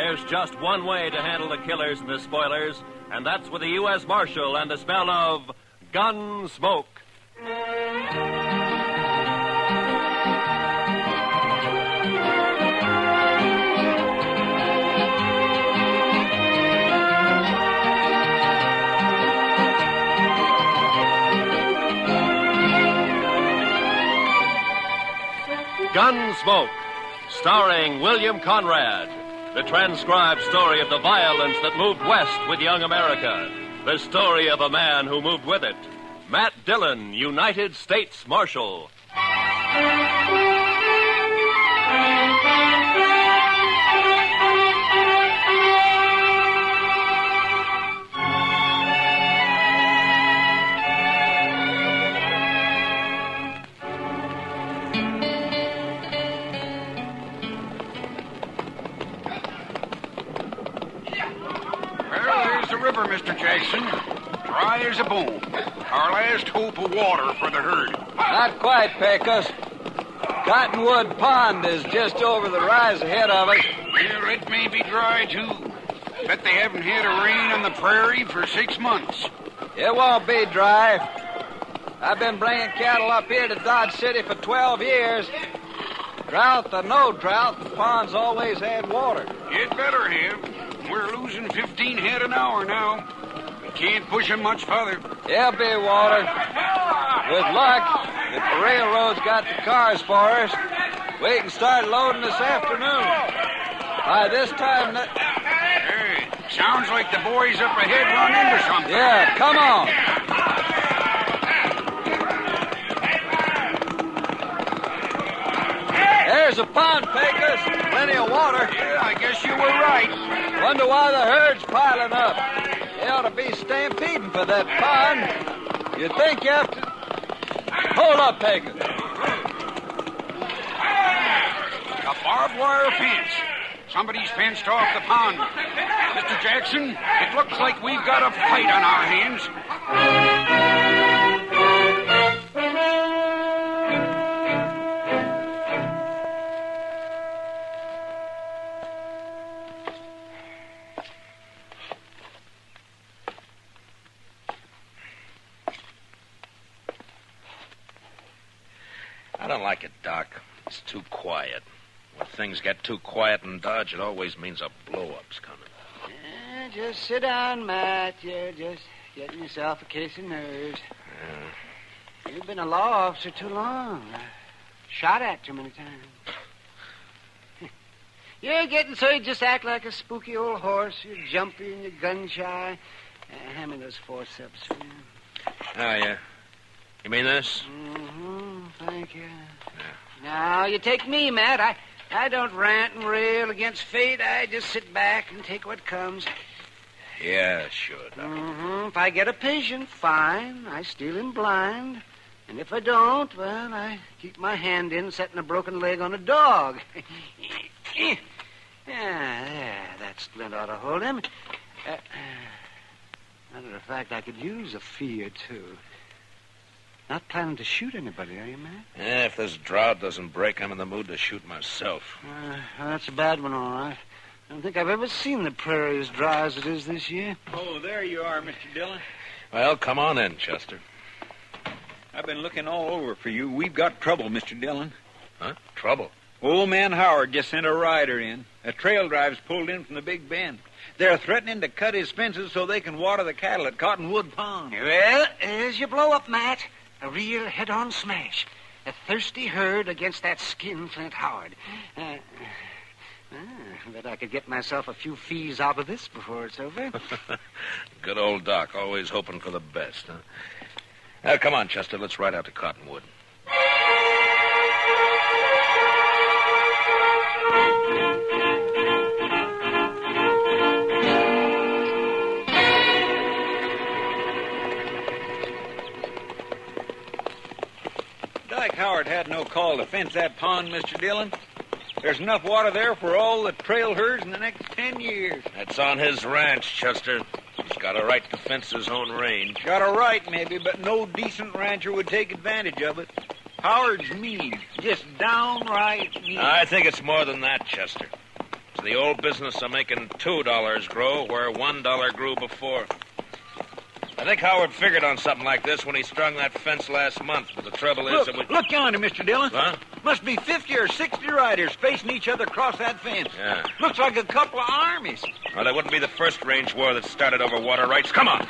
There's just one way to handle the killers and the spoilers, and that's with a U.S. Marshal and the smell of Gunsmoke. Gunsmoke, starring William Conrad. The transcribed story of the violence that moved west with young America. The story of a man who moved with it. Matt Dillon, United States Marshal. River, Mr. Jackson. Dry as a bone. Our last hope of water for the herd. Not quite, Pecos. Cottonwood Pond is just over the rise ahead of us. Well, it may be dry, too. Bet they haven't had a rain on the prairie for 6 months. It won't be dry. I've been bringing cattle up here to Dodge City for 12 years. Drought or no drought, the pond's always had water. It better have. We're losing 15 head an hour now. We can't push them much further. There'll be water. With luck, if the railroad's got the cars for us, we can start loading this afternoon. By this time... Hey, sounds like the boys up ahead run into something. Yeah, come on. There's a pond, Pecos. Plenty of water. Yeah, I guess you were right. Wonder why the herd's piling up. They ought to be stampeding for that pond. You think you have to... Hold up, Pecos. A barbed wire fence. Somebody's fenced off the pond. Mr. Jackson, it looks like we've got a fight on our hands. I don't like it, Doc. It's too quiet. When things get too quiet in Dodge, it always means a blow-up's coming. Just sit down, Matt. You're just getting yourself a case of nerves. You've been a law officer too long. Shot at too many times. You're getting so you just act like a spooky old horse. You're jumpy and you're gun-shy. Hand me those forceps, will you? Oh, yeah. You mean this? Mm-hmm. Thank you. Yeah. Now, you take me, Matt. I don't rant and rail against fate. I just sit back and take what comes. Yeah, sure, Doc. Mm-hmm. If I get a patient, fine. I steal him blind. And if I don't, well, I keep my hand in setting a broken leg on a dog. Yeah, there. That splint ought to hold him. Matter of fact, I could use a fee or two. Not planning to shoot anybody, are you, Matt? Yeah, if this drought doesn't break, I'm in the mood to shoot myself. That's a bad one, all right. I don't think I've ever seen the prairie as dry as it is this year. Oh, there you are, Mr. Dillon. Well, come on in, Chester. I've been looking all over for you. We've got trouble, Mr. Dillon. Huh? Trouble? Old man Howard just sent a rider in. A trail drive's pulled in from the Big Bend. They're threatening to cut his fences so they can water the cattle at Cottonwood Pond. Well, there's your blow-up, Matt. A real head-on smash. A thirsty herd against that skinflint Howard. I bet I could get myself a few fees out of this before it's over. Good old Doc, always hoping for the best, huh? Now, come on, Chester, let's ride out to Cottonwood. Dyke Howard had no call to fence that pond, Mr. Dillon. There's enough water there for all the trail herds in the next 10 years. That's on his ranch, Chester. He's got a right to fence his own range. Got a right, maybe, but no decent rancher would take advantage of it. Howard's mean. Just downright mean. I think it's more than that, Chester. It's the old business of making $2 grow where $1 grew before. I think Howard figured on something like this when he strung that fence last month, but the trouble is that we... Look yonder, Mr. Dillon. Huh? Must be 50 or 60 riders facing each other across that fence. Yeah. Looks like a couple of armies. Well, that wouldn't be the first range war that started over water rights. Come on.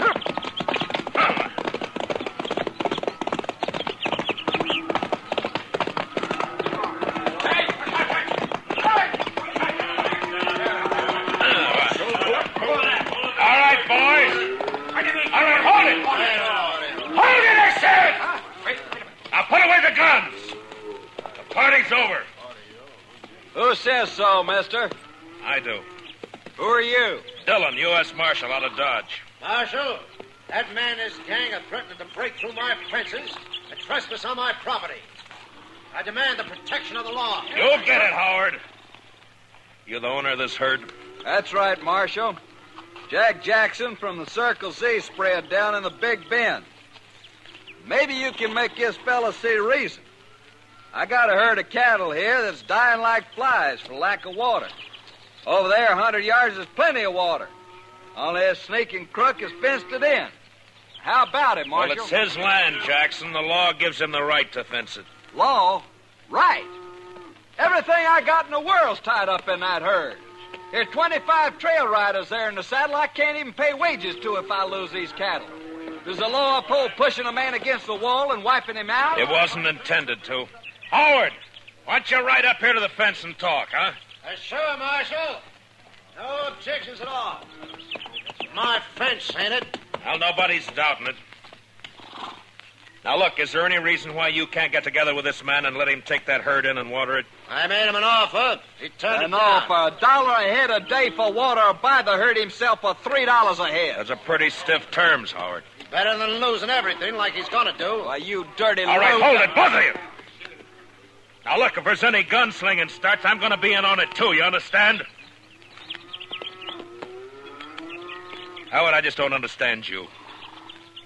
Who says so, mister? I do. Who are you? Dillon, U.S. Marshal out of Dodge. Marshal, that man and his gang are threatening to break through my fences and trespass on my property. I demand the protection of the law. You'll get it, Howard. You the owner of this herd? That's right, Marshal. Jack Jackson from the Circle Z spread down in the Big Bend. Maybe you can make this fella see reason. I got a herd of cattle here that's dying like flies for lack of water. Over there, 100 yards is plenty of water. Only this sneaking crook has fenced it in. How about it, Marshal? Well, it's his land, Jackson. The law gives him the right to fence it. Law? Right. Everything I got in the world's tied up in that herd. There's 25 trail riders there in the saddle I can't even pay wages to if I lose these cattle. Does the law uphold pushing a man against the wall and wiping him out? It wasn't intended to. Howard, why don't you ride up here to the fence and talk, huh? Sure, Marshal. No objections at all. It's my fence, ain't it? Well, nobody's doubting it. Now, look, is there any reason why you can't get together with this man and let him take that herd in and water it? I made him an offer. He turned it An down. offer, $1 a head a day for water, or buy the herd himself for $3 a head. Those are pretty stiff terms, Howard. Better than losing everything like he's gonna do. Why, you dirty All right, loser. hold it, both of you. Now, look, if there's any gunslinging starts, I'm going to be in on it, too, you understand? Howard, I just don't understand you.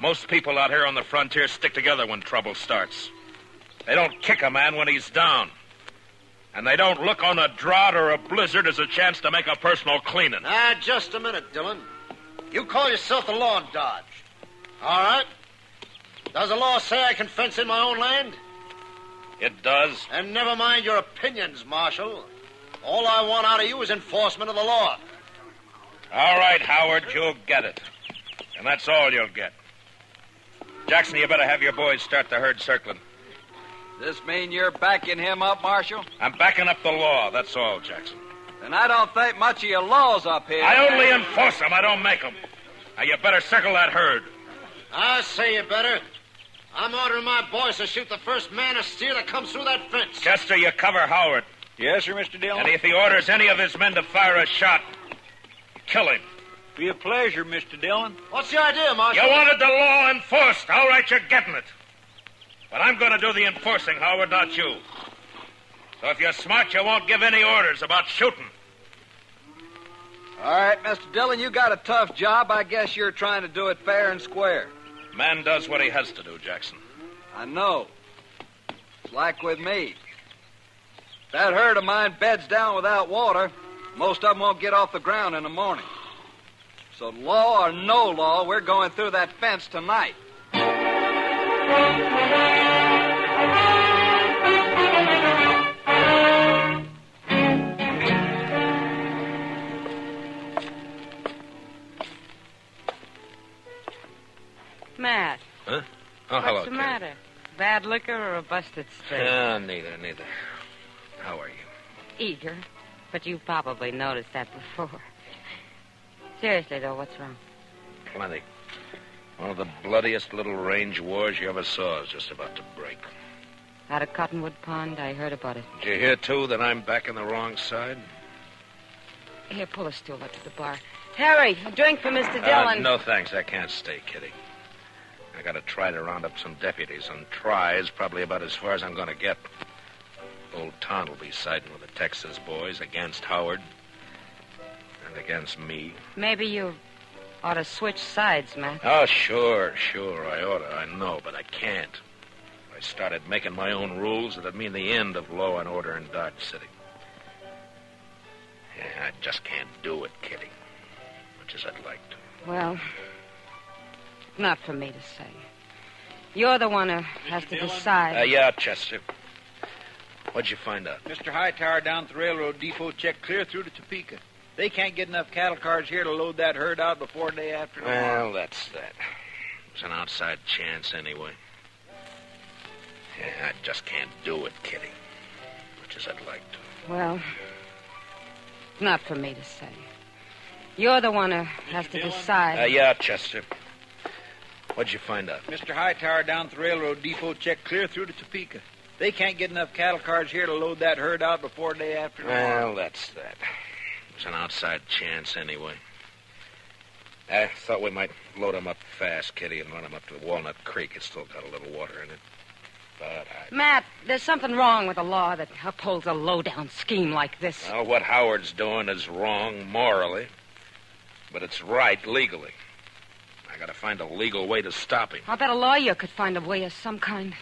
Most people out here on the frontier stick together when trouble starts. They don't kick a man when he's down. And they don't look on a drought or a blizzard as a chance to make a personal cleaning. Just a minute, Dillon. You call yourself the law in Dodge. All right. Does the law say I can fence in my own land? It does. And never mind your opinions, Marshal. All I want out of you is enforcement of the law. All right, Howard, you'll get it. And that's all you'll get. Jackson, you better have your boys start the herd circling. Does this mean you're backing him up, Marshal? I'm backing up the law, that's all, Jackson. Then I don't think much of your laws up here. I only enforce them, I don't make them. Now, you better circle that herd. I say you better. I'm ordering my boys to shoot the first man of steel that comes through that fence. Chester, you cover Howard. Yes, sir, Mr. Dillon. And if he orders any of his men to fire a shot, kill him. Be a pleasure, Mr. Dillon. What's the idea, Marshal? You wanted the law enforced. All right, you're getting it. But I'm going to do the enforcing, Howard, not you. So if you're smart, you won't give any orders about shooting. All right, Mr. Dillon, you got a tough job. I guess you're trying to do it fair and square. Man does what he has to do, Jackson. I know. It's like with me. If that herd of mine beds down without water, most of them won't get off the ground in the morning. So law or no law, we're going through that fence tonight. Matt. Huh? Oh, hello, What's the matter? Bad liquor or a busted steak? Neither. How are you? Eager. But you've probably noticed that before. Seriously, though, what's wrong? Plenty. One of the bloodiest little range wars you ever saw is just about to break. Out of Cottonwood Pond, I heard about it. Did you hear, too, that I'm back on the wrong side? Here, pull a stool up to the bar. Harry, a drink for Mr. Dillon. No, thanks. I can't stay, Kitty. I got to try to round up some deputies, and try is probably about as far as I'm going to get. Old Ton will be siding with the Texas boys against Howard and against me. Maybe you ought to switch sides, Matt. Oh, sure, I ought to. I know, but I can't. If I started making my own rules, it'd mean the end of law and order in Dodge City. Yeah, I just can't do it, Kitty. Much as I'd like to. Well, not for me to say. You're the one who has to decide. Yeah, Chester. What'd you find out? Mr. Hightower down at the railroad depot checked clear through to Topeka. They can't get enough cattle cars here to load that herd out before day after tomorrow. Well, that's that. It's an outside chance anyway. Yeah, I just can't do it, Kitty. Much as I'd like to. Well, not for me to say. You're the one who has to decide. Yeah, Chester. What'd you find out? Mr. Hightower down at the railroad depot checked clear through to Topeka. They can't get enough cattle cars here to load that herd out before day after tomorrow. Well, that's that. It's an outside chance anyway. I thought we might load them up fast, Kitty, and run them up to Walnut Creek. It's still got a little water in it. But Matt, there's something wrong with the law that upholds a low-down scheme like this. Well, what Howard's doing is wrong morally, but it's right legally. I gotta find a legal way to stop him. I bet a lawyer could find a way of some kind.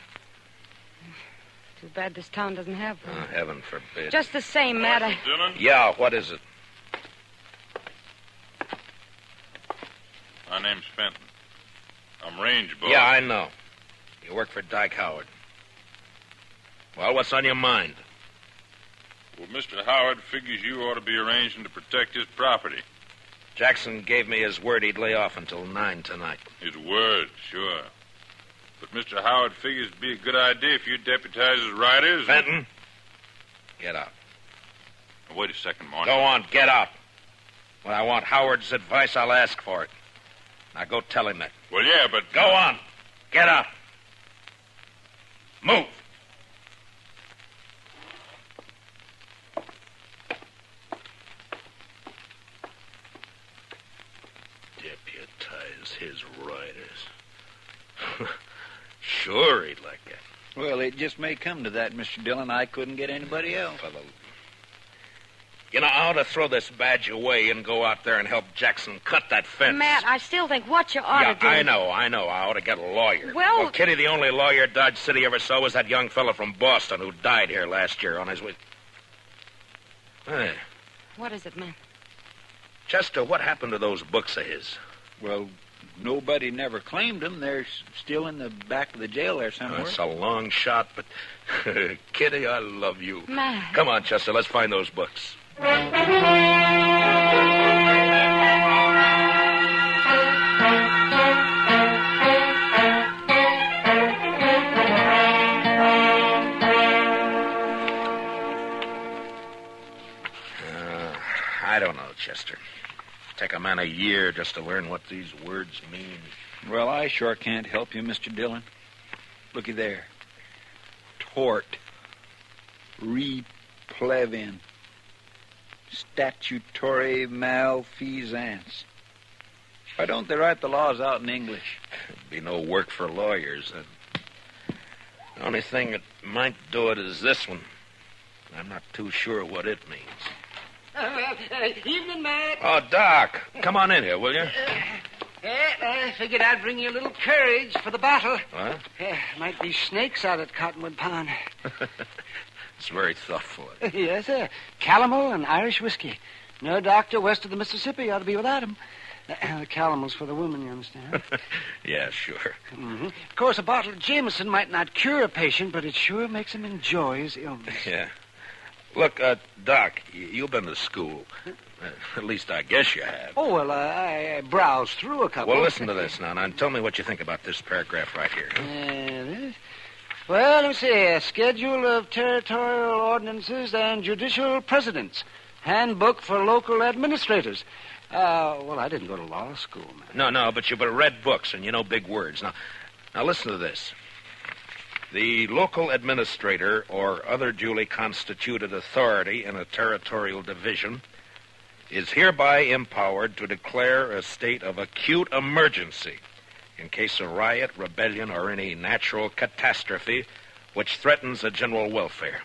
Too bad this town doesn't have one. Oh, heaven forbid. Just the same, Matt, Yeah, what is it? My name's Fenton. I'm range boss. Yeah, I know. You work for Dyke Howard. Well, what's on your mind? Well, Mr. Howard figures you ought to be arranging to protect his property. Jackson gave me his word he'd lay off until 9 tonight. His word, sure. But Mr. Howard figures it'd be a good idea if you deputize his riders. Fenton, get up. Wait a second, Marshal. Go on, get up. When I want Howard's advice, I'll ask for it. Now go tell him that. Well, yeah, but... Go on. Get up. Move. Deputize his riders. Sure, he'd like that. Well, it just may come to that, Mr. Dillon. I couldn't get anybody else. You know, I ought to throw this badge away and go out there and help Jackson cut that fence. Matt, I still think what you ought to do... I know. I ought to get a lawyer. Well, Kitty, the only lawyer Dodge City ever saw was that young fellow from Boston who died here last year on his way... Hey, what is it, Matt? Chester, what happened to those books of his? Well, nobody never claimed them. They're still in the back of the jail there somewhere. That's a long shot, but... Kitty, I love you. Matt. Come on, Chester, let's find those books. I don't know, Chester. Take a man a year just to learn what these words mean. Well, I sure can't help you, Mr. Dillon. Looky there. Tort. Replevin. Statutory malfeasance. Why don't they write the laws out in English? There'd be no work for lawyers. The only thing that might do it is this one. I'm not too sure what it means. Evening, Matt. Oh, Doc, come on in here, will you? I figured I'd bring you a little courage for the battle. What? Might be snakes out at Cottonwood Pond. It's very thoughtful. Yes, sir. Calomel and Irish whiskey. No doctor west of the Mississippi ought to be without 'em. The calomel's for the women, you understand? Yeah, sure. Mm-hmm. Of course, a bottle of Jameson might not cure a patient, but it sure makes him enjoy his illness. Yeah. Look, Doc, you've been to school. At least I guess you have. Oh, well, I browsed through a couple. Well, listen to this now, and tell me what you think about this paragraph right here. Well, let me see. A schedule of territorial ordinances and judicial precedents. Handbook for local administrators. Well, I didn't go to law school, man. No, but you've read books, and you know big words. Now listen to this. The local administrator or other duly constituted authority in a territorial division is hereby empowered to declare a state of acute emergency in case of riot, rebellion, or any natural catastrophe which threatens the general welfare.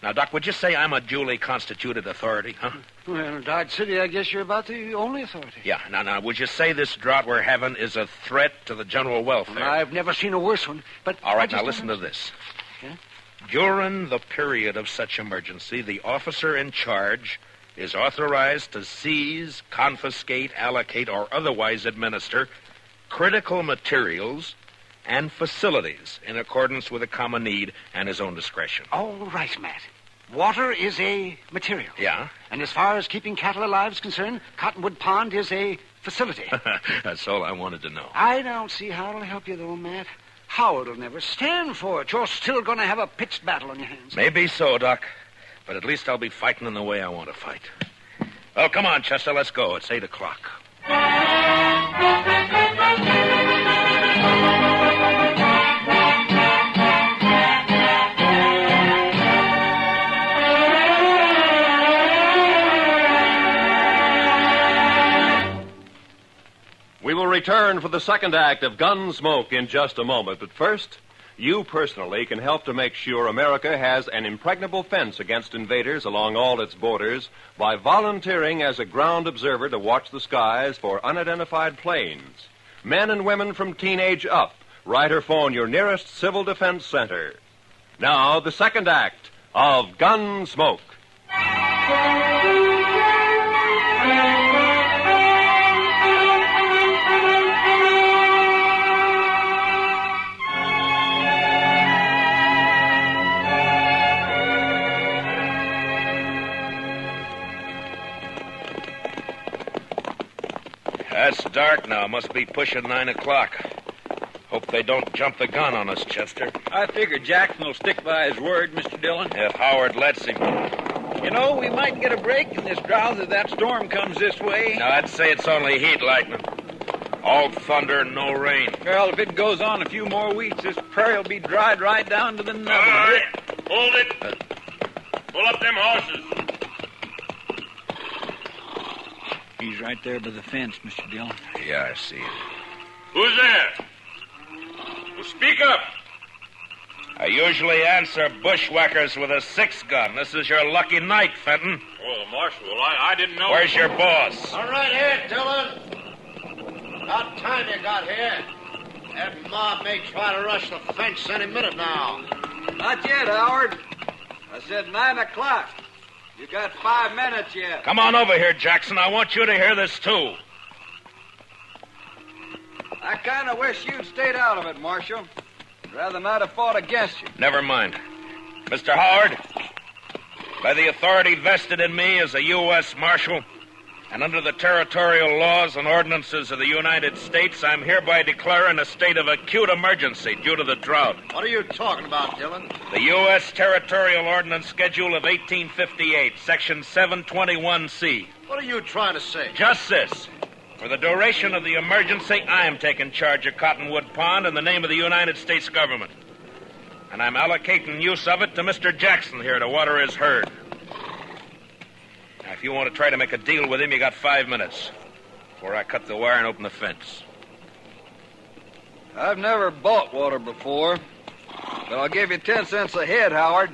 Now, Doc, would you say I'm a duly constituted authority, huh? Well, in Dodge City, I guess you're about the only authority. Yeah, now, would you say this drought we're having is a threat to the general welfare? Well, I've never seen a worse one, but... All right, now listen to this. Yeah? During the period of such emergency, the officer in charge is authorized to seize, confiscate, allocate, or otherwise administer critical materials and facilities in accordance with a common need and his own discretion. All right, Matt. Water is a material. Yeah? And as far as keeping cattle alive is concerned, Cottonwood Pond is a facility. That's all I wanted to know. I don't see how it'll help you, though, Matt. Howard will never stand for it. You're still going to have a pitched battle on your hands. Maybe so, Doc. But at least I'll be fighting in the way I want to fight. Well, come on, Chester, let's go. It's 8 o'clock. We will return for the second act of Gunsmoke in just a moment. But first, you personally can help to make sure America has an impregnable fence against invaders along all its borders by volunteering as a ground observer to watch the skies for unidentified planes. Men and women from teenage up, write or phone your nearest Civil Defense Center. Now, the second act of Gunsmoke. It's dark now. Must be pushing 9 o'clock. Hope they don't jump the gun on us, Chester. I figure Jackson will stick by his word, Mr. Dillon. If Howard lets him. You know, we might get a break in this drought if that storm comes this way. Now, I'd say it's only heat lightning. All thunder and no rain. Well, if it goes on a few more weeks, this prairie will be dried right down to the nubbin. All right, hold it. Pull up them horses. He's right there by the fence, Mr. Dillon. Yeah, I see it. Who's there? Well, speak up. I usually answer bushwhackers with a 6-gun. This is your lucky night, Fenton. Oh, Marshal, I didn't know. Where's your boss? All right here, Dillon. About time you got here. That mob may try to rush the fence any minute now. Not yet, Howard. I said 9 o'clock. You got 5 minutes yet. Come on over here, Jackson. I want you to hear this, too. I kind of wish you'd stayed out of it, Marshal. I'd rather not have fought against you. Never mind. Mr. Howard, by the authority vested in me as a U.S. Marshal, and under the territorial laws and ordinances of the United States, I'm hereby declaring a state of acute emergency due to the drought. What are you talking about, Dillon? The U.S. Territorial Ordinance Schedule of 1858, Section 721C. What are you trying to say? Just this. For the duration of the emergency, I am taking charge of Cottonwood Pond in the name of the United States government. And I'm allocating use of it to Mr. Jackson here to water his herd. Now, if you want to try to make a deal with him, you got 5 minutes before I cut the wire and open the fence. I've never bought water before, but I'll give you 10 cents a head, Howard.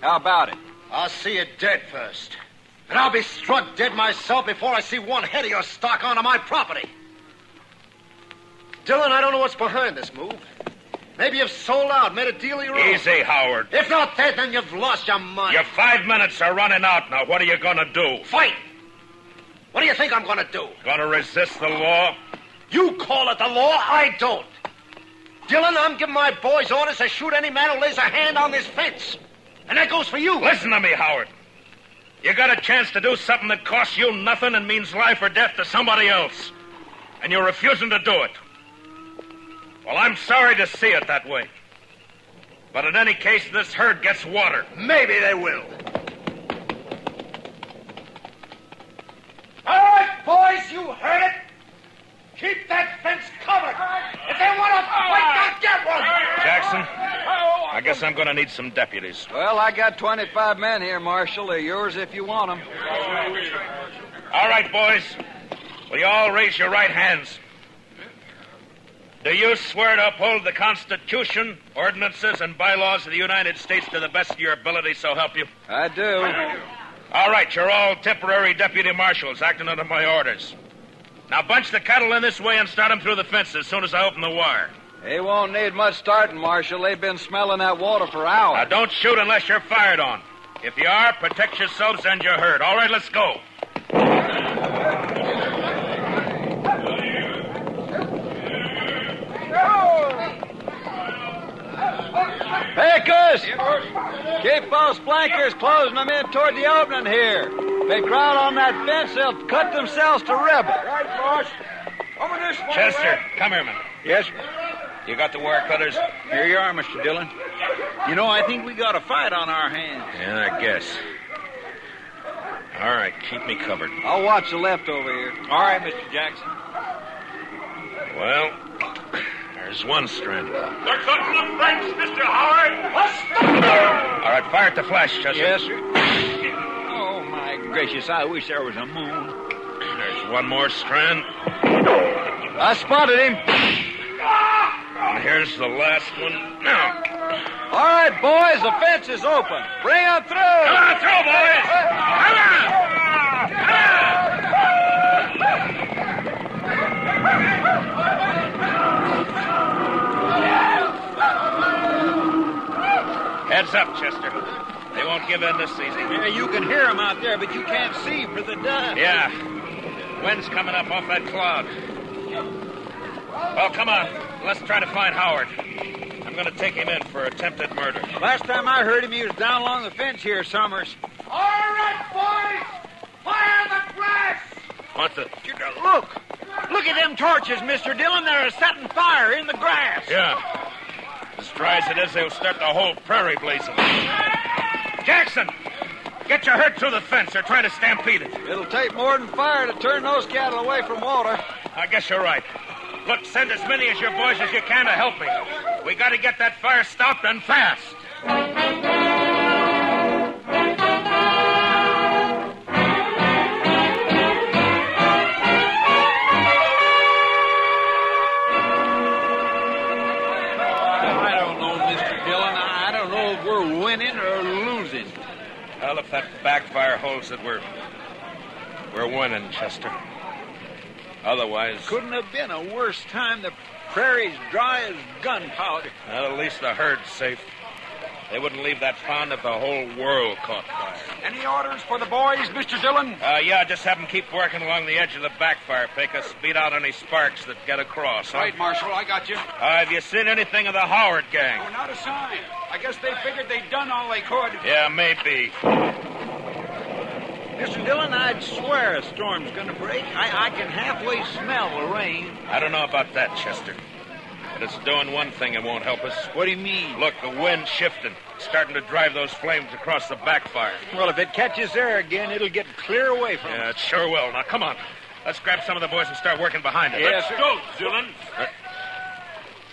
How about it? I'll see you dead first. And I'll be struck dead myself before I see one head of your stock onto my property. Dillon, I don't know what's behind this move. Maybe you've sold out, made a deal of your own. Easy, Howard. If not that, then you've lost your mind. Your 5 minutes are running out now. What are you going to do? Fight! What do you think I'm going to do? Going to resist the law? You call it the law, I don't. Dillon, I'm giving my boys orders to shoot any man who lays a hand on this fence. And that goes for you. Listen to me, Howard. You got a chance to do something that costs you nothing and means life or death to somebody else. And you're refusing to do it. Well, I'm sorry to see it that way. But in any case, this herd gets water. Maybe they will. All right, boys, you heard it. Keep that fence covered. If they want to fight, they'll get one. Jackson, I guess I'm going to need some deputies. Well, I got 25 men here, Marshal. They're yours if you want them. All right, boys. Will you all raise your right hands? Do you swear to uphold the Constitution, ordinances, and bylaws of the United States to the best of your ability, so help you? I do. All right, you're all temporary deputy marshals acting under my orders. Now bunch the cattle in this way and start them through the fence as soon as I open the wire. They won't need much starting, Marshal. They've been smelling that water for hours. Now don't shoot unless you're fired on. If you are, protect yourselves and your herd. All right, let's go. Pecos! Keep those flankers closing them in toward the opening here. If they crowd on that fence, they'll cut themselves to rebel. Right, boss. Over this way. Chester, come here, man. Yes, sir. You got the wire cutters? Here you are, Mr. Dillon. You know, I think we got a fight on our hands. Yeah, I guess. All right, keep me covered. I'll watch the left over here. All right, Mr. Jackson. Well, there's one strand. They're cutting the French, Mr. Howard. All right, fire at the flash, Chester. Yes, sir. Oh, my gracious, I wish there was a moon. There's one more strand. I spotted him. And here's the last one. Now, All right, boys, the fence is open. Bring them through. come on through, boys. Come on. Heads up, Chester. They won't give in this easy. Yeah, you can hear them out there, but you can't see for the dust. Yeah. Wind's coming up off that cloud. Well, come on. Let's try to find Howard. I'm going to take him in for attempted murder. Last time I heard him, he was down along the fence here, Summers. All right, boys. Fire the grass. What the? Look! Look at them torches, Mr. Dillon. They're setting fire in the grass. Yeah. As dry as it is, they'll start the whole prairie blazing. Jackson! Get your herd through the fence. They're trying to stampede it. It'll take more than fire to turn those cattle away from water. I guess you're right. Look, send as many of your boys as you can to help me. We got to get that fire stopped and fast. I don't know, Mr. Dillon. I don't know if we're winning or losing. Well, if that backfire holds it, we're winning, Chester. Otherwise, Couldn't have been a worse time. The prairie's dry as gunpowder. well, at least the herd's safe. They wouldn't leave that pond if the whole world caught fire. Any orders for the boys, Mr. Dillon? Yeah, just have them keep working along the edge of the backfire, Pecos. Beat out any sparks that get across. Huh? Right, Marshal, I got you. Have you seen anything of the Howard gang? Oh, not a sign. I guess they figured they'd done all they could. Yeah, maybe. Mr. Dillon, I'd swear a storm's going to break. I can halfway smell the rain. I don't know about that, Chester. But it's doing one thing it won't help us. What do you mean? Look, the wind's shifting. It's starting to drive those flames across the backfire. Well, if it catches there again, it'll get clear away from Yeah, us. it sure will. Now, come on. Let's grab some of the boys and start working behind it. Yes, sir. Go, Dillon.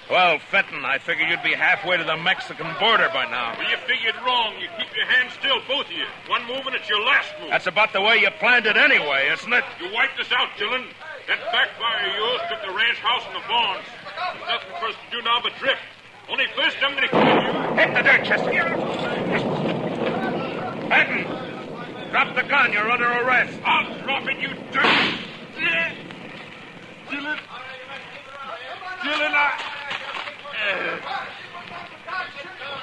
Well, Fenton, I figured you'd be halfway to the Mexican border by now. Well, you figured wrong. You keep your hands still, both of you. One move and it's your last move. That's about the way you planned it anyway, isn't it? You wiped us out, Dillon. That backfire of yours took the ranch house and the barns. There's nothing for us to do now but drift. Only first I'm going to kill you. Hit the dirt, Chester. Fenton, drop the gun. You're under arrest. I'll drop it, you dirt. Dillon. Dillon,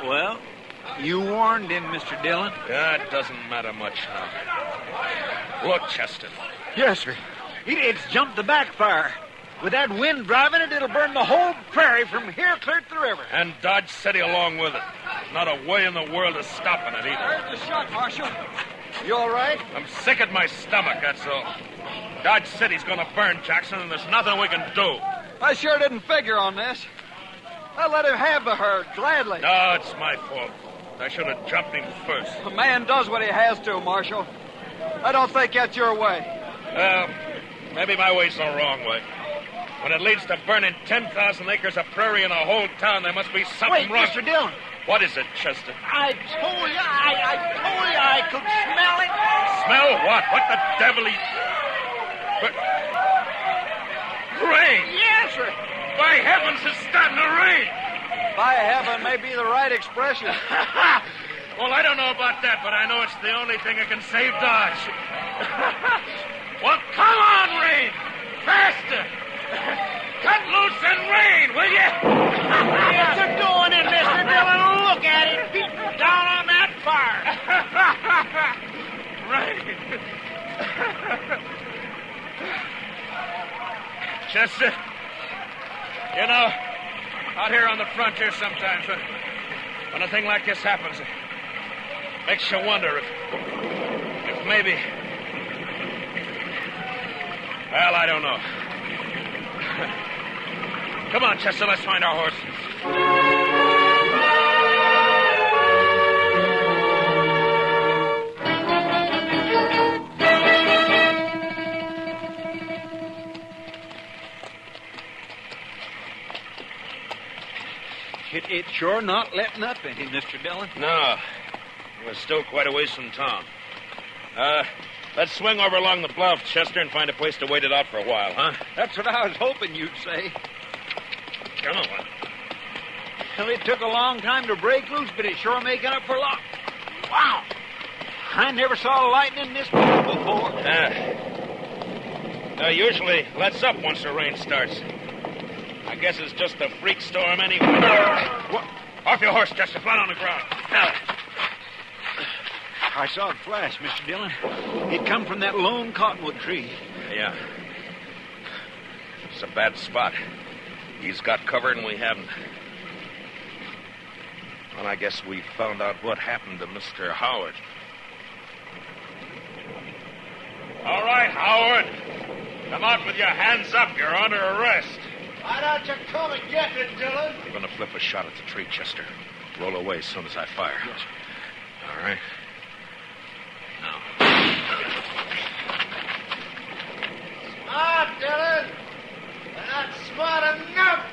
Well, you warned him, Mr. Dillon. Yeah, it doesn't matter much now. Look, Chester. Yes, sir. It's jumped the backfire. With that wind driving it, it'll burn the whole prairie from here clear to the river. And Dodge City along with it. Not a way in the world of stopping it either. There's the shot, Marshal. You all right? I'm sick at my stomach, that's all. Dodge City's gonna burn, Jackson, and there's nothing we can do. I sure didn't figure on this. I let him have the herd, gladly. No, it's my fault. I should have jumped him first. A man does what he has to, Marshal. I don't think that's your way. Well, maybe my way's the wrong way. When it leads to burning 10,000 acres of prairie in a whole town, there must be something Wait, wrong. Mr. Dillon. What is it, Chester? I told you I could smell it. Smell what? What the devil? But... Rain! Yes, sir. By heavens, it's starting to rain! By heaven may be the right expression. Well, I don't know about that, but I know it's the only thing that can save Dodge. Well, come on, rain! Faster! Cut loose and rain, will you? It's a going in, Mr. Dillon. Look at it beating down on that fire. Rain! Chester, you know, out here on the frontier sometimes, when a thing like this happens, it makes you wonder if maybe... Well, I don't know. Come on, Chester, let's find our horses. It's sure not letting up any, Mr. Dillon. No. We're still quite a ways from town. Let's swing over along the bluff, Chester, and find a place to wait it out for a while, huh? That's what I was hoping you'd say. Come on. Well, it took a long time to break loose, but it's sure making up for lots. Wow! I never saw lightning this big before. Usually lets up once the rain starts. I guess it's just a freak storm anyway. What? Off your horse, Chester. Flat on the ground. I saw it flash, Mr. Dillon. It come from that lone cottonwood tree. Yeah. It's a bad spot. He's got cover and we haven't. Well, I guess we found out what happened to Mr. Howard. All right, Howard. Come out with your hands up. You're under arrest. Why don't you come and get it, Dillon? I'm going to flip a shot at the tree, Chester. Roll away as soon as I fire. Yes. All right. Now. Smart, Dillon. You're not smart enough.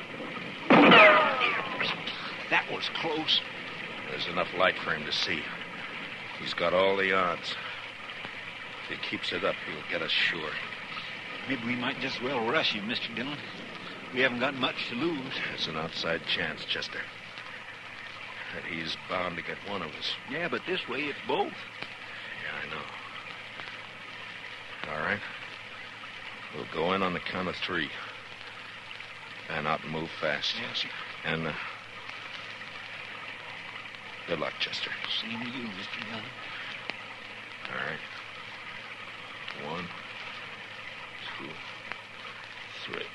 That was close. There's enough light for him to see. He's got all the odds. If he keeps it up, he'll get us sure. Maybe we might just well rush him, Mr. Dillon. We haven't got much to lose. It's an outside chance, Chester. That he's bound to get one of us. Yeah, but this way it's both. Yeah, I know. All right. We'll go in on the count of 3. Fan out and move fast. Yes, sir. And, good luck, Chester. Same to you, Mr. Dillon. All right. 1, 2, 3.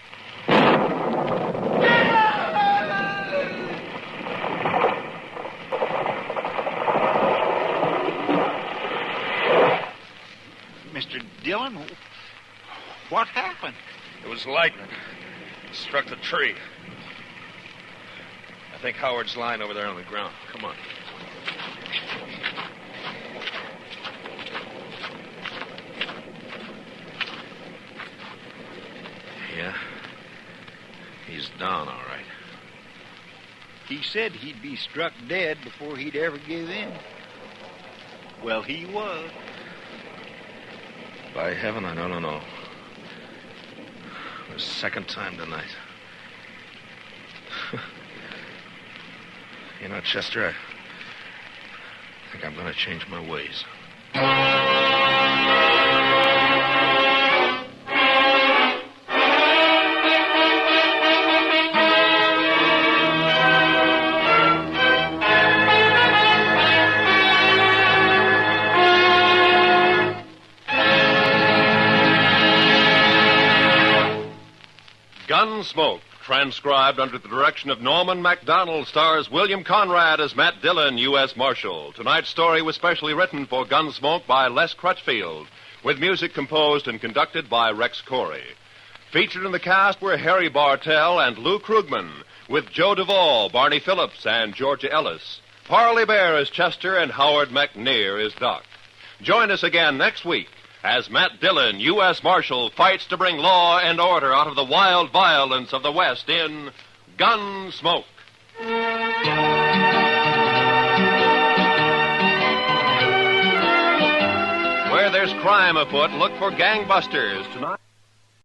Mr. Dillon, what happened? It was lightning. It struck the tree. I think Howard's lying over there on the ground. Come on. Yeah. He's down, all right. He said he'd be struck dead before he'd ever give in. Well, he was. By heaven, I don't know. The second time tonight. You know, Chester, I think I'm going to change my ways. Gunsmoke, transcribed under the direction of Norman MacDonald, stars William Conrad as Matt Dillon, U.S. Marshal. Tonight's story was specially written for Gunsmoke by Les Crutchfield, with music composed and conducted by Rex Corey. Featured in the cast were Harry Bartell and Lou Krugman, with Joe Duvall, Barney Phillips, and Georgia Ellis. Parley Bear is Chester, and Howard McNear is Doc. Join us again next week as Matt Dillon, U.S. Marshal, fights to bring law and order out of the wild violence of the West in Gunsmoke. Where there's crime afoot, look for gangbusters tonight.